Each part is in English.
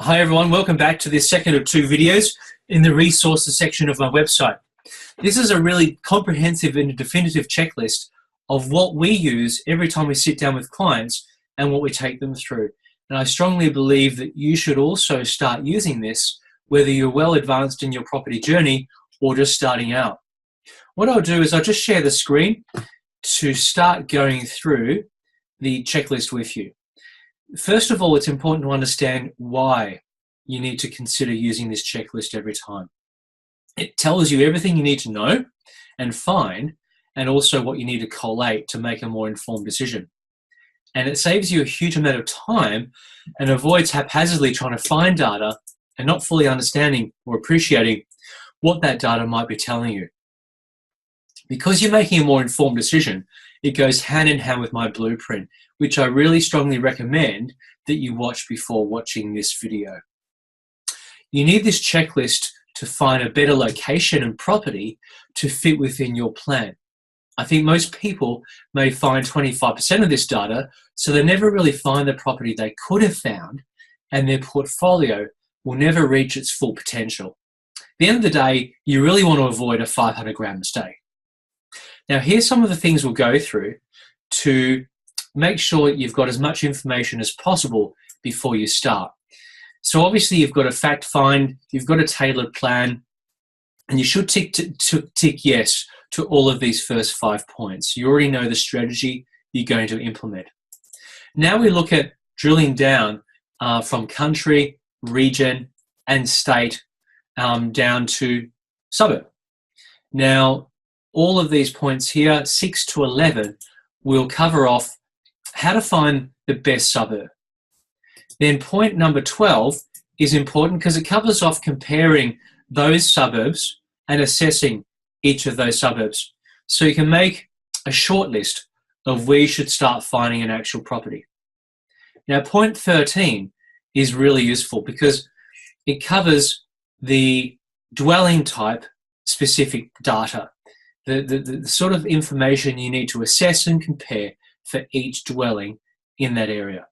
Hi everyone, welcome back to this second of two videos in the resources section of my website. This is a really comprehensive and definitive checklist of what we use every time we sit down with clients and what we take them through. And I strongly believe that you should also start using this whether you're well advanced in your property journey or just starting out. What I'll do is I'll just share the screen to start going through the checklist with you. First of all, it's important to understand why you need to consider using this checklist every time. It tells you everything you need to know and find, and also what you need to collate to make a more informed decision. And it saves you a huge amount of time and avoids haphazardly trying to find data and not fully understanding or appreciating what that data might be telling you. Because you're making a more informed decision, it goes hand in hand with my blueprint, which I really strongly recommend that you watch before watching this video. You need this checklist to find a better location and property to fit within your plan. I think most people may find 25% of this data, so they never really find the property they could have found, and their portfolio will never reach its full potential. At the end of the day, you really want to avoid a 500 grand mistake. Now, here's some of the things we'll go through to make sure you've got as much information as possible before you start. So obviously you've got a fact find, you've got a tailored plan, and you should tick yes to all of these first 5 points. You already know the strategy you're going to implement. Now we look at drilling down from country, region, and state down to suburb. Now, all of these points here, 6 to 11, will cover off how to find the best suburb. Then point number 12 is important because it covers off comparing those suburbs and assessing each of those suburbs. So you can make a short list of where you should start finding an actual property. Now, point 13 is really useful because it covers the dwelling type specific data. The sort of information you need to assess and compare for each dwelling in that area.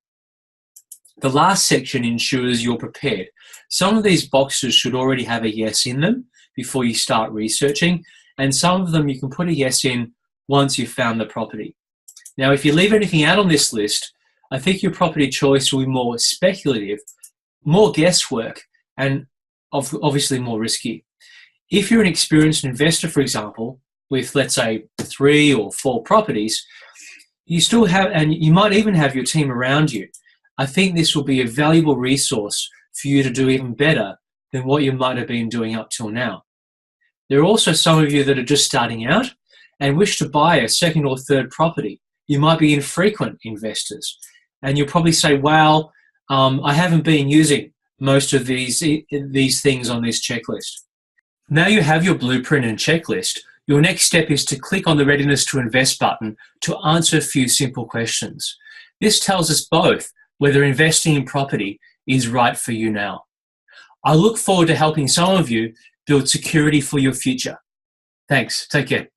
The last section ensures you're prepared. Some of these boxes should already have a yes in them before you start researching, and some of them you can put a yes in once you've found the property. Now, if you leave anything out on this list, I think your property choice will be more speculative, more guesswork, and obviously more risky. If you're an experienced investor, for example, with, let's say, 3 or 4 properties, you still have, and you might even have your team around you. I think this will be a valuable resource for you to do even better than what you might have been doing up till now. There are also some of you that are just starting out and wish to buy a second or third property. You might be infrequent investors, and you'll probably say, well, I haven't been using most of these things on this checklist. Now you have your blueprint and checklist. Your next step is to click on the Readiness to Invest button to answer a few simple questions. This tells us both whether investing in property is right for you now. I look forward to helping some of you build security for your future. Thanks. Take care.